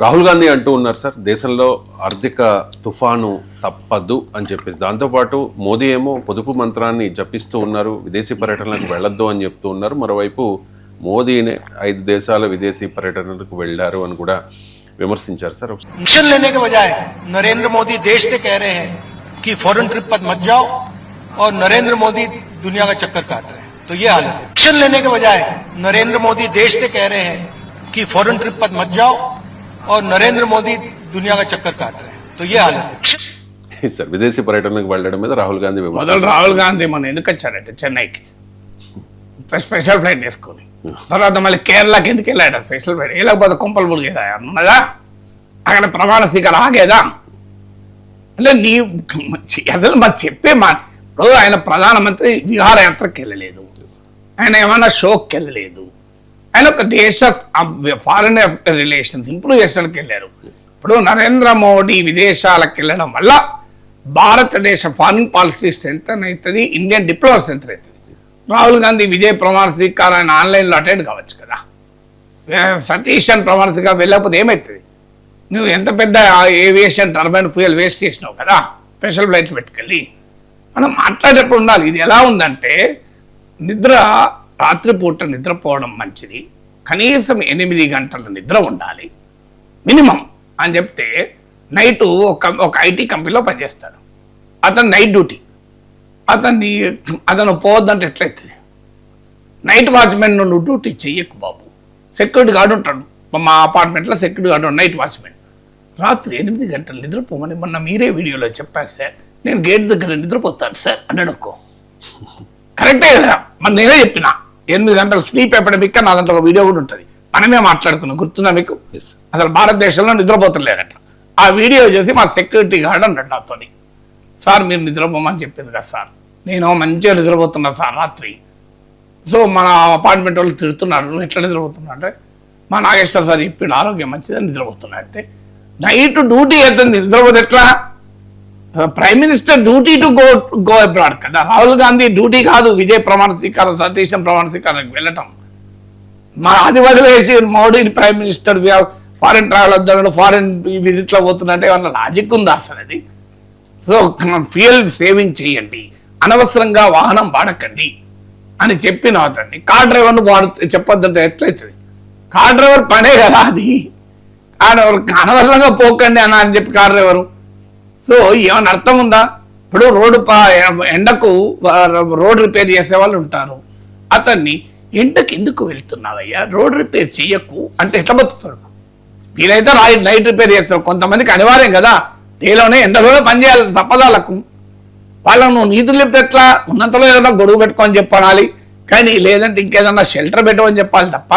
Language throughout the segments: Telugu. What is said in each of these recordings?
రాహుల్ గాంధీ అంటూ ఉన్నారు సార్, దేశంలో ఆర్థిక తుఫాను తప్పదు అని చెప్పేసి. దాంతోపాటు మోదీ ఏమో పొదుపు మంత్రాన్ని జపిస్తూ ఉన్నారు, విదేశీ పర్యటనలకు వెళ్ళొద్దు అని చెప్తూ ఉన్నారు. మరోవైపు మోదీనే 5 దేశాల విదేశీ పర్యటనలకు వెళ్ళారు అని కూడా విమర్శించారు సార్. एक्शन लेने के बजाय नरेंद्र मोदी देश से कह रहे हैं कि फॉरेन ट्रिप पर मत जाओ और नरेंद्र मोदी दुनिया का चक्कर काट रहे हैं, तो ये हालत है। एक्शन लेने के बजाय नरेंद्र मोदी देश से कह रहे हैं कि फॉरेन ट्रिप पर मत जाओ और नरेंद्र मोदी दुनिया का चक्कर काट रहे हैं, तो ये हालत है। సార్ విదేశీ పర్యటనకు వెళ్ళడం మీద రాహుల్ గాంధీ మొదలు రాహుల్ గాంధీ మనం ఎందుకు వచ్చారంటే చెన్నైకి స్పెషల్ ఫ్లైట్ వేసుకొని, తర్వాత మళ్ళీ కేరళకి ఎందుకు వెళ్ళాడు స్పెషల్ ఫ్లైట్? వెళ్ళకపోతే కుంపలు మురిగేదా ఉన్నదా? అక్కడ ప్రమాణ స్వీకారం ఆగేదా? అంటే నీ అసలు మాకు చెప్పే ఇప్పుడు ఆయన ప్రధానమంత్రి విహారయాత్రకు వెళ్ళలేదు, ఆయన ఏమైనా షోకి వెళ్ళలేదు, ఆయన ఒక దేశ ఫారిన్ రిలేషన్స్ ఇంప్రూవ్ చేయడానికి వెళ్ళారు. ఇప్పుడు నరేంద్ర మోడీ విదేశాలకు వెళ్ళడం వల్ల భారతదేశ ఫారిన్ పాలసీ స్ట్రెంథన్ అవుతుంది, ఇండియన్ డిప్లొమసీ స్ట్రెంథన్ అవుతుంది. రాహుల్ గాంధీ విజయ్ ప్రమాణ స్వీకారాన్ని ఆన్లైన్లో అటెండ్ కావచ్చు కదా, సతీష్ అని ప్రమాణ స్వీకారం వెళ్ళకపోతే ఏమవుతుంది? నువ్వు ఎంత పెద్ద ఏవియేషన్ టర్బైన్ ఫ్యూయల్ వేస్ట్ చేసినావు కదా స్పెషల్ ఫ్లైట్ పెట్టుకెళ్ళి. మనం మాట్లాడేటప్పుడు ఉండాలి. ఇది ఎలా ఉందంటే రాత్రిపూట నిద్రపోవడం మంచిది, కనీసం 8 గంటల నిద్ర ఉండాలి మినిమం అని చెప్తే, నైట్ ఒక ఐటీ కంపెనీలో పనిచేస్తాడు, అతను నైట్ డ్యూటీ, అతను పోవద్దంటే ఎట్లయితుంది? నైట్ వాచ్మెన్ నువ్వు డ్యూటీ చెయ్యకు బాబు, సెక్యూరిటీ గార్డు ఉంటాడు మా అపార్ట్మెంట్లో, సెక్యూరిటీ గార్డు నైట్ వాచ్మెన్. రాత్రి 8 గంటలు నిద్రపోమని మొన్న మీరే వీడియోలో చెప్పారు సార్, నేను గేట్ దగ్గర నిద్రపోతాను సార్ అన్నాడు. కరెక్టే కదా, మరి నేనే చెప్పిన 8 గంటలు స్లీప్ ఎపిడమిక్ నా దాంట్లో ఒక వీడియో కూడా ఉంటుంది, మనమే మాట్లాడుకున్నాం, గుర్తుందా మీకు? అసలు భారతదేశంలో నిద్రపోతలేరట. ఆ వీడియో చేసి మా సెక్యూరిటీ గార్డ్ అన్నాడు నాతో, సార్ మీరు నిద్రపోమని చెప్పింది కదా సార్, నేను మంచిగా నిద్రపోతున్నా సార్ రాత్రి. సో మన అపార్ట్మెంట్ వాళ్ళు తిడుతున్నారు, నువ్వు ఎట్లా నిద్రపోతున్నా అంటే, మా నాగేశ్వర సార్ చెప్పిండు ఆరోగ్యం మంచిదని నిద్రపోతున్నా అంటే. నైట్ డ్యూటీ అవుతుంది, నిద్రపోతే ఎట్లా? Prime minister duty to go abroad కదా, రాహుల్ గాంధీ డ్యూటీ కాదు విజయ్ ప్రమాణ స్వీకారం సతీశం ప్రమాణ స్వీకారానికి వెళ్ళటం. మా అది వదిలేసి Modi prime minister foreign travel వద్దాడు, ఫారిన్ విజిట్లో పోతున్నట్టే ఏమన్నా లాజిక్ ఉందా అసలు అది? సో ఫ్యూయల్ సేవింగ్ చేయండి, అనవసరంగా వాహనం వాడకండి అని చెప్పిన అతన్ని కార్ డ్రైవర్ను చెప్పొద్దంటే ఎట్లయితుంది? కార్ డ్రైవర్ పనే కదా అది, అనవసరంగా పోకండి అని చెప్పి కార్ డ్రైవరు. సో ఏమైనా అర్థం ఉందా? ఇప్పుడు ఎండకు రోడ్ రిపేర్ చేసే వాళ్ళు ఉంటారు, అతన్ని ఎండకు ఎందుకు వెళ్తున్నావయ్యా, రోడ్ రిపేర్ చెయ్యకు అంటే ఎట్లా బతుకుతాడు? వీరైతే నైట్ రిపేర్ చేస్తారు, కొంతమందికి అనివార్యం కదా, డేలోనే ఎండలో పనిచేయాలి తప్పదాలకు. వాళ్ళను నువ్వు నీతులు చెప్తే ఎట్లా? ఉన్నంతలో ఏదైనా గొడుగు పెట్టుకోని చెప్పాలి, కానీ లేదంటే ఇంకేదన్నా షెల్టర్ పెట్టమని చెప్పాలి తప్ప.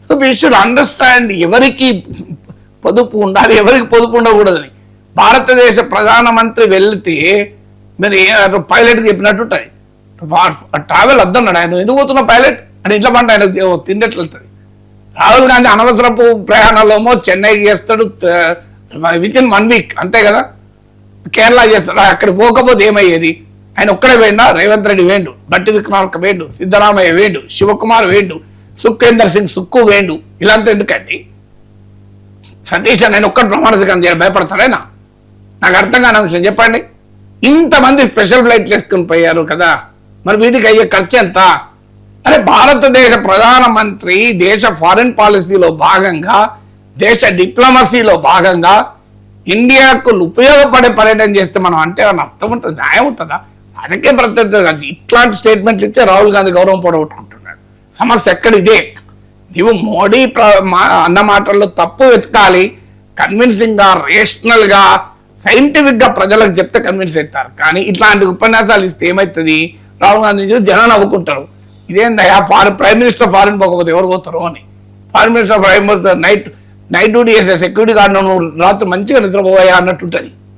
సో వీ షుడ్ అండర్స్టాండ్ ఎవరికి పొదుపు ఉండాలి, ఎవరికి పొదుపు ఉండకూడదని. భారతదేశ ప్రధానమంత్రి వెళ్తే మరి పైలట్కి చెప్పినట్టు ఉంటుంది, ట్రావెల్ వద్దన్నాడు ఆయన, ఎందుకు పోతున్నా పైలట్ అని ఇంట్లో పంట ఆయన తిండట్లు వెళ్తుంది. రాహుల్ గాంధీ అనవసరపు ప్రయాణాలేమో చెన్నైకి చేస్తాడు వితిన్ 1 వీక్ అంతే కదా, కేరళ చేస్తాడు. అక్కడికి పోకపోతే ఏమయ్యేది? ఆయన ఒక్కడే వేయండా? రేవంత్ రెడ్డి వేయండు, బట్టి విక్రమార్క వేయండు, సిద్ధరామయ్య వేయండు, శివకుమార్ వేయండు, సుఖేందర్ సింగ్ సుక్కు వేయండు, ఇలాంతా ఎందుకండి? సతీష్ నేను ఒక్కటి ప్రమాణ స్వీకారం చేయాలి భయపడతాడేనా? నాకు అర్థం కాని అంశం చెప్పండి. ఇంతమంది స్పెషల్ ఫ్లైట్లు వేసుకుని పోయారు కదా, మరి వీటికి అయ్యే ఖర్చు ఎంత? అరే భారతదేశ ప్రధానమంత్రి దేశ ఫారిన్ పాలసీలో భాగంగా, దేశ డిప్లొమసీలో భాగంగా ఇండియాకు ఉపయోగపడే పర్యటన చేస్తే మనం అంటే ఏమన్నా అర్థం ఉంటుంది, న్యాయం ఉంటుందా? అదకే ప్రత్యేక ఇట్లాంటి స్టేట్మెంట్లు ఇచ్చే రాహుల్ గాంధీ గౌరవం పొడగొట్టుకుంటున్నాడు. సమస్య ఎక్కడ ఇదే. నీవు మోడీ అన్న మాటల్లో తప్పు వెతకాలి, కన్విన్సింగ్గా రేషనల్గా సైంటిఫిక్గా ప్రజలకు చెప్తే కన్విన్స్ అవుతారు. కానీ ఇట్లాంటి ఉపన్యాసాలు ఇస్తే ఏమవుతుంది? రాహుల్ గాంధీ జనం నవ్వుకుంటారు, ఇదేందయ్యా ప్రైమ్ మినిస్టర్ ఫారిన్ పోకపోతే ఎవరు పోతారు అని. Foreign minister prime minister night duty చేసే సెక్యూరిటీ గార్డు నువ్వు రాత్రి మంచిగా నిద్రపోయా అన్నట్టుంటుంది.